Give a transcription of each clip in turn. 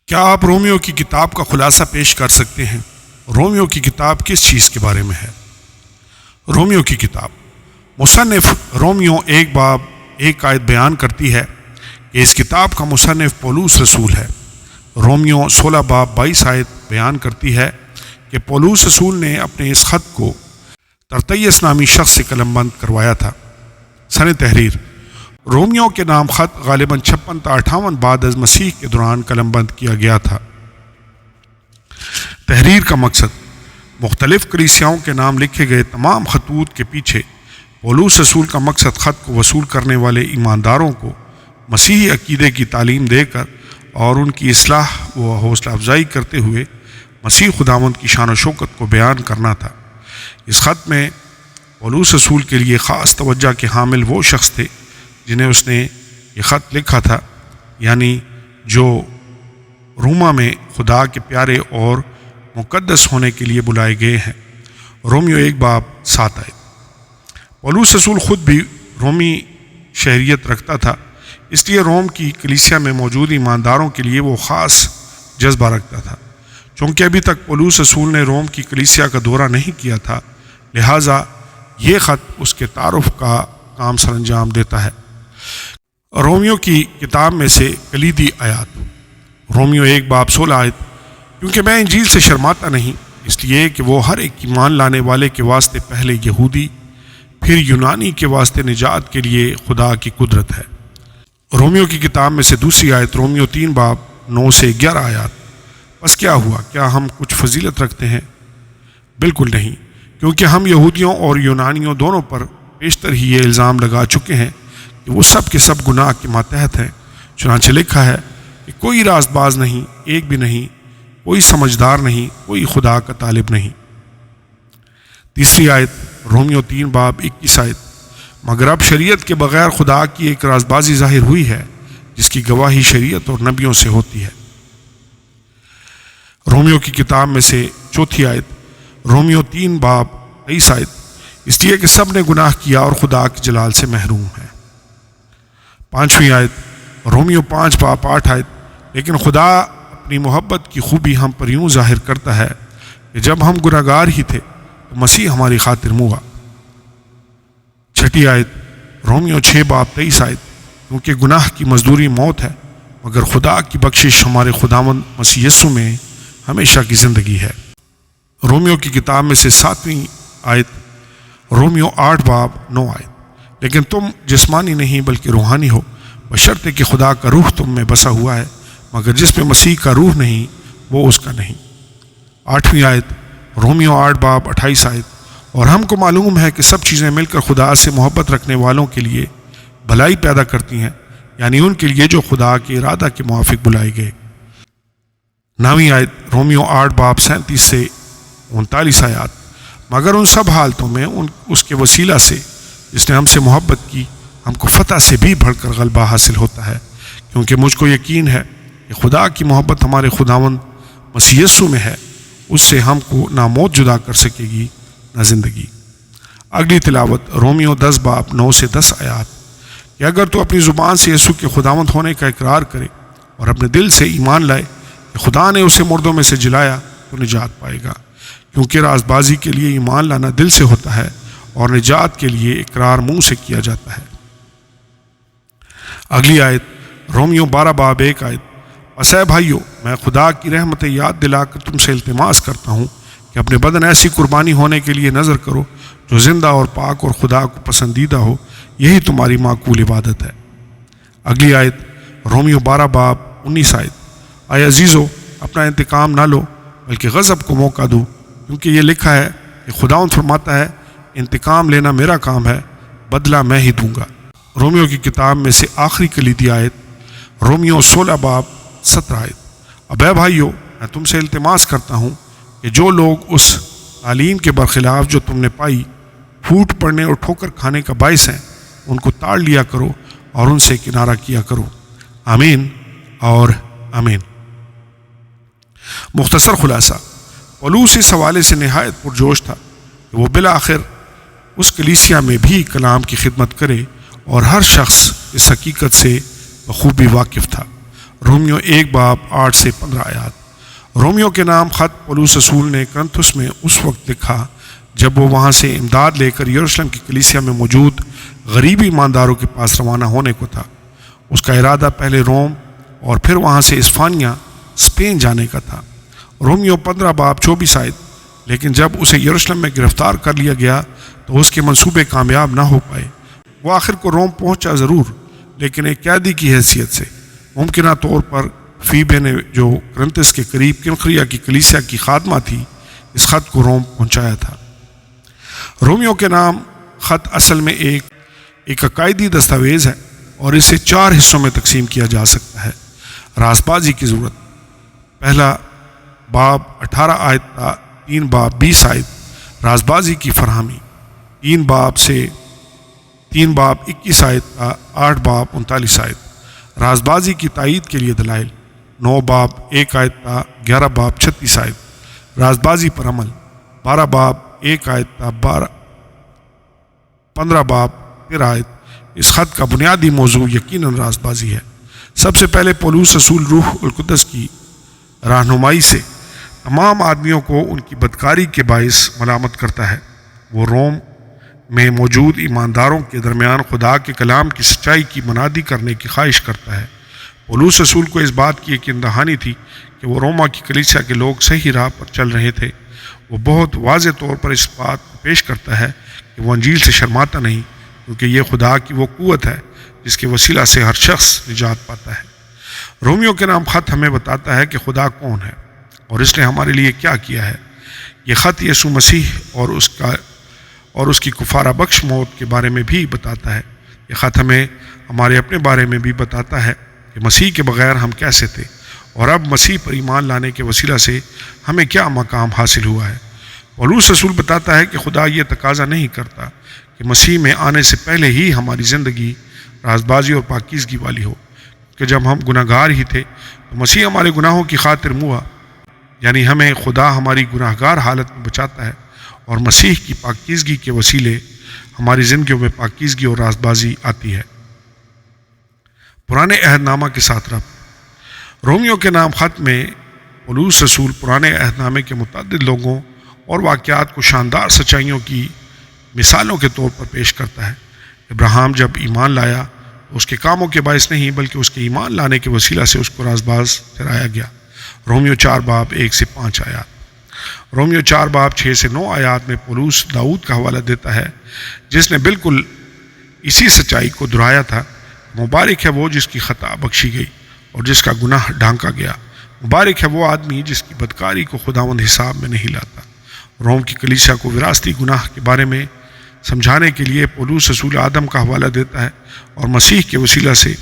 کیا آپ رومیو کی کتاب کا خلاصہ پیش کر سکتے ہیں؟ رومیو کی کتاب کس چیز کے بارے میں ہے؟ رومیو کی کتاب مصنف رومیو 1 باب 1 آیت بیان کرتی ہے کہ اس کتاب کا مصنف پولوس رسول ہے۔ رومیو 16 باب 22 آیت بیان کرتی ہے کہ پولوس رسول نے اپنے اس خط کو ترتیس نامی شخص سے قلم بند کروایا تھا۔ سن تحریر رومیو کے نام خط غالباً 56 تا 58 بعد از مسیح کے دوران قلم بند کیا گیا تھا۔ تحریر کا مقصد مختلف کلیسیاؤں کے نام لکھے گئے تمام خطوط کے پیچھے پولوس رسول کا مقصد خط کو وصول کرنے والے ایمانداروں کو مسیحی عقیدے کی تعلیم دے کر اور ان کی اصلاح و حوصلہ افزائی کرتے ہوئے مسیح خداوند کی شان و شوکت کو بیان کرنا تھا۔ اس خط میں پولوس رسول کے لیے خاص توجہ کے حامل وہ شخص تھے جنہیں اس نے یہ خط لکھا تھا، یعنی جو روما میں خدا کے پیارے اور مقدس ہونے کے لیے بلائے گئے ہیں۔ رومیو 1 باب 7 آیت۔ پولوس رسول خود بھی رومی شہریت رکھتا تھا، اس لیے روم کی کلیسیا میں موجود ایمانداروں کے لیے وہ خاص جذبہ رکھتا تھا۔ چونکہ ابھی تک پولوس رسول نے روم کی کلیسیا کا دورہ نہیں کیا تھا، لہٰذا یہ خط اس کے تعارف کا کام سر انجام دیتا ہے۔ رومیو کی کتاب میں سے کلیدی آیات۔ رومیو 1 باب 16 آیت۔ کیونکہ میں انجیل سے شرماتا نہیں، اس لیے کہ وہ ہر ایک ایمان لانے والے کے واسطے پہلے یہودی پھر یونانی کے واسطے نجات کے لیے خدا کی قدرت ہے۔ رومیو کی کتاب میں سے دوسری آیت، رومیو 3 باب 9 سے 11 آیات۔ بس کیا ہوا؟ کیا ہم کچھ فضیلت رکھتے ہیں؟ بالکل نہیں، کیونکہ ہم یہودیوں اور یونانیوں دونوں پر بیشتر ہی یہ الزام لگا چکے ہیں کہ وہ سب کے سب گناہ کے ماتحت ہیں۔ چنانچہ لکھا ہے کہ کوئی راست باز نہیں، ایک بھی نہیں، کوئی سمجھدار نہیں، کوئی خدا کا طالب نہیں۔ تیسری آیت، رومیو 3 باب 21 آیت۔ مگر اب شریعت کے بغیر خدا کی ایک راست بازی ظاہر ہوئی ہے، جس کی گواہی شریعت اور نبیوں سے ہوتی ہے۔ رومیو کی کتاب میں سے چوتھی آیت، رومیو 3 باب 23 آیت۔ اس لیے کہ سب نے گناہ کیا اور خدا کے جلال سے محروم ہیں۔ پانچویں آیت، رومیو 5 باب 8 آیت۔ لیکن خدا اپنی محبت کی خوبی ہم پر یوں ظاہر کرتا ہے کہ جب ہم گناہگار ہی تھے تو مسیح ہماری خاطر مرا۔ چھٹی آیت، رومیو 6 باب 23 آیت۔ کیونکہ گناہ کی مزدوری موت ہے، مگر خدا کی بخشش ہمارے خداوند مسیح یسوع میں ہمیشہ کی زندگی ہے۔ رومیو کی کتاب میں سے 7ویں آیت، رومیو 8 باب 9 آیت۔ لیکن تم جسمانی نہیں بلکہ روحانی ہو، بشرطے کہ خدا کا روح تم میں بسا ہوا ہے، مگر جس میں مسیح کا روح نہیں وہ اس کا نہیں۔ 8ویں آیت، رومیو 8 باب 28 آیت۔ اور ہم کو معلوم ہے کہ سب چیزیں مل کر خدا سے محبت رکھنے والوں کے لیے بھلائی پیدا کرتی ہیں، یعنی ان کے لیے جو خدا کے ارادہ کے موافق بلائے گئے۔ 9ویں آیت، رومیو 8 باب 37 سے 39 آیات۔ مگر ان سب حالتوں میں اس کے وسیلہ سے جس نے ہم سے محبت کی، ہم کو فتح سے بھی بڑھ کر غلبہ حاصل ہوتا ہے، کیونکہ مجھ کو یقین ہے کہ خدا کی محبت ہمارے خداوند مسیح یسوع میں ہے، اس سے ہم کو نہ موت جدا کر سکے گی نہ زندگی۔ اگلی تلاوت، رومیو 10 باب 9 سے 10 آیات۔ کہ اگر تو اپنی زبان سے یسوع کے خداوند ہونے کا اقرار کرے اور اپنے دل سے ایمان لائے کہ خدا نے اسے مردوں میں سے جلایا تو نجات پائے گا، کیونکہ راست بازی کے لیے ایمان لانا دل سے ہوتا ہے اور نجات کے لیے اقرار منہ سے کیا جاتا ہے۔ اگلی آیت، رومیو 12 باب 1 آیت۔ پس اے بھائیو، میں خدا کی رحمت یاد دلا کر تم سے التماس کرتا ہوں کہ اپنے بدن ایسی قربانی ہونے کے لیے نظر کرو جو زندہ اور پاک اور خدا کو پسندیدہ ہو، یہی تمہاری معقول عبادت ہے۔ اگلی آیت، رومیو 12 باب 19 آیت۔ اے عزیزو، اپنا انتقام نہ لو بلکہ غضب کو موقع دو، کیونکہ یہ لکھا ہے کہ خداوند فرماتا ہے، انتقام لینا میرا کام ہے، بدلہ میں ہی دوں گا۔ رومیو کی کتاب میں سے آخری کلیدی آیت، رومیو 16 باب 17 آیت۔ اب اے بھائیو، میں تم سے التماس کرتا ہوں کہ جو لوگ اس تعلیم کے برخلاف جو تم نے پائی پھوٹ پڑنے اور ٹھوکر کھانے کا باعث ہیں، ان کو تاڑ لیا کرو اور ان سے کنارہ کیا کرو۔ آمین اور آمین۔ مختصر خلاصہ، پولوس اس حوالے سے نہایت پرجوش تھا کہ وہ بالآخر اس کلیسیا میں بھی کلام کی خدمت کرے، اور ہر شخص اس حقیقت سے بخوبی واقف تھا۔ رومیو 1 باب 8 سے 15 آیات۔ رومیو کے نام خط پولس رسول نے کرنتھس میں اس وقت لکھا جب وہ وہاں سے امداد لے کر یروشلم کی کلیسیا میں موجود غریب ایمانداروں کے پاس روانہ ہونے کو تھا۔ اس کا ارادہ پہلے روم اور پھر وہاں سے اسپانیا اسپین جانے کا تھا۔ رومیو 15 باب 24 آیت۔ لیکن جب اسے یروشلم میں گرفتار کر لیا گیا تو اس کے منصوبے کامیاب نہ ہو پائے۔ وہ آخر کو روم پہنچا ضرور، لیکن ایک قیدی کی حیثیت سے۔ ممکنہ طور پر فیبے نے، جو کرنتھس کے قریب کنخریا کی کلیسیا کی خادمہ تھی، اس خط کو روم پہنچایا تھا۔ رومیو کے نام خط اصل میں ایک عقائدی دستاویز ہے اور اسے 4 حصوں میں تقسیم کیا جا سکتا ہے۔ راز بازی کی ضرورت، پہلا باب 18 آیت تا 3 باب 20 آیت راز بازی کی فراہمی، 3 باب 21 آیت تا 8 باب 39 آیت راز بازی کی تائید کے لیے دلائل، 9 باب 1 آیت تا 11 باب 36 آیت راز بازی پر عمل، 12 باب 1 آیت تا 15 باب 13 آیت۔ اس خط کا بنیادی موضوع یقیناً راز بازی ہے۔ سب سے پہلے پولس رسول روح القدس کی رہنمائی سے تمام آدمیوں کو ان کی بدکاری کے باعث ملامت کرتا ہے۔ وہ روم میں موجود ایمانداروں کے درمیان خدا کے کلام کی سچائی کی منادی کرنے کی خواہش کرتا ہے۔ پولس رسول کو اس بات کی یقین دہانی تھی کہ وہ روما کی کلیسیا کے لوگ صحیح راہ پر چل رہے تھے۔ وہ بہت واضح طور پر اس بات کو پیش کرتا ہے کہ وہ انجیل سے شرماتا نہیں، کیونکہ یہ خدا کی وہ قوت ہے جس کے وسیلہ سے ہر شخص نجات پاتا ہے۔ رومیو کے نام خط ہمیں بتاتا ہے کہ خدا کون ہے اور اس نے ہمارے لیے کیا کیا ہے۔ یہ خط یسوع مسیح اور اس کی کفارہ بخش موت کے بارے میں بھی بتاتا ہے۔ یہ خط ہمیں ہمارے اپنے بارے میں بھی بتاتا ہے کہ مسیح کے بغیر ہم کیسے تھے اور اب مسیح پر ایمان لانے کے وسیلہ سے ہمیں کیا مقام حاصل ہوا ہے۔ پولس رسول بتاتا ہے کہ خدا یہ تقاضا نہیں کرتا کہ مسیح میں آنے سے پہلے ہی ہماری زندگی رازبازی اور پاکیزگی والی ہو، کہ جب ہم گناہ گار ہی تھے تو مسیح ہمارے گناہوں کی خاطر ہوا، یعنی ہمیں خدا ہماری گناہ گار حالت میں بچاتا ہے اور مسیح کی پاکیزگی کے وسیلے ہماری زندگیوں میں پاکیزگی اور رازبازی آتی ہے۔ پرانے عہد نامہ کے ساتھ ربط۔ رومیو کے نام خط میں پولس رسول پرانے عہد نامے کے متعدد لوگوں اور واقعات کو شاندار سچائیوں کی مثالوں کے طور پر پیش کرتا ہے۔ ابراہیم جب ایمان لایا تو اس کے کاموں کے باعث نہیں بلکہ اس کے ایمان لانے کے وسیلہ سے اس کو رازباز ٹھہرایا گیا۔ رومیو 4 باب 1 سے 5 آیات۔ رومیو 4 باب 6 سے 9 آیات میں پولس داؤد کا حوالہ دیتا ہے جس نے بالکل اسی سچائی کو دہرایا تھا۔ مبارک ہے وہ جس کی خطا بخشی گئی اور جس کا گناہ ڈھانکا گیا۔ مبارک ہے وہ آدمی جس کی بدکاری کو خداوند حساب میں نہیں لاتا۔ روم کی کلیسیا کو وراثتی گناہ کے بارے میں سمجھانے کے لیے پولس رسول آدم کا حوالہ دیتا ہے اور مسیح کے وسیلہ سے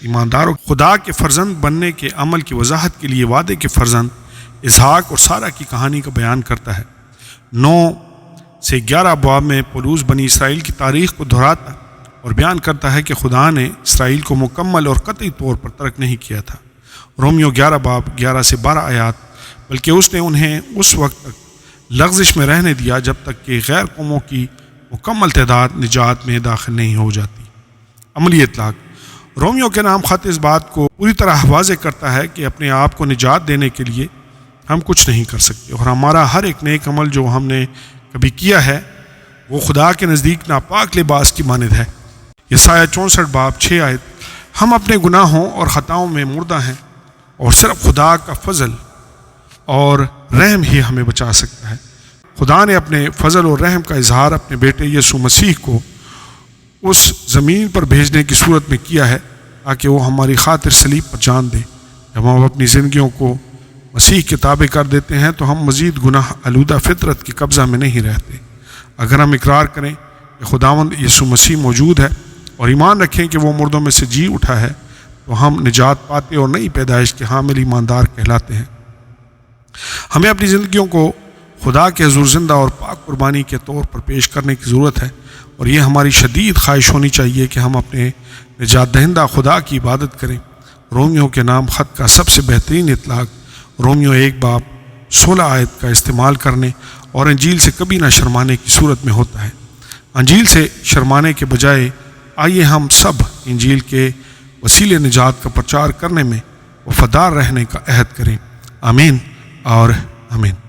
ایمانداروں خدا کے فرزند بننے کے عمل کی وضاحت کے لیے وعدے کے فرزند اسحاق اور سارہ کی کہانی کا بیان کرتا ہے۔ 9 سے 11 باب میں پولس بنی اسرائیل کی تاریخ کو دہراتا اور بیان کرتا ہے کہ خدا نے اسرائیل کو مکمل اور قطعی طور پر ترک نہیں کیا تھا۔ رومیو 11 باب 11 سے 12 آیات، بلکہ اس نے انہیں اس وقت تک لغزش میں رہنے دیا جب تک کہ غیر قوموں کی مکمل تعداد نجات میں داخل نہیں ہو جاتی۔ عملی اطلاق۔ رومیو کے نام خط اس بات کو پوری طرح واضح کرتا ہے کہ اپنے آپ کو نجات دینے کے لیے ہم کچھ نہیں کر سکتے اور ہمارا ہر ایک نیک عمل جو ہم نے کبھی کیا ہے وہ خدا کے نزدیک ناپاک لباس کی مانند ہے۔ یسایہ 64 باب 6 آیت۔ ہم اپنے گناہوں اور خطاؤں میں مردہ ہیں اور صرف خدا کا فضل اور رحم ہی ہمیں بچا سکتا ہے۔ خدا نے اپنے فضل اور رحم کا اظہار اپنے بیٹے یسوع مسیح کو اس زمین پر بھیجنے کی صورت میں کیا ہے تاکہ وہ ہماری خاطر صلیب پر جان دے۔ جب ہم اپنی زندگیوں کو مسیح کے تابع کر دیتے ہیں تو ہم مزید گناہ آلودہ فطرت کے قبضہ میں نہیں رہتے۔ اگر ہم اقرار کریں کہ خداوند یسوع مسیح موجود ہے اور ایمان رکھیں کہ وہ مردوں میں سے جی اٹھا ہے تو ہم نجات پاتے اور نئی پیدائش کے حامل ایماندار کہلاتے ہیں۔ ہمیں اپنی زندگیوں کو خدا کے حضور زندہ اور پاک قربانی کے طور پر پیش کرنے کی ضرورت ہے اور یہ ہماری شدید خواہش ہونی چاہیے کہ ہم اپنے نجات دہندہ خدا کی عبادت کریں۔ رومیو کے نام خط کا سب سے بہترین اطلاق رومیو 1 باب 16 آیت کا استعمال کرنے اور انجیل سے کبھی نہ شرمانے کی صورت میں ہوتا ہے۔ انجیل سے شرمانے کے بجائے آئیے ہم سب انجیل کے وسیلے نجات کا پرچار کرنے میں وفادار رہنے کا عہد کریں۔ آمین اور آمین۔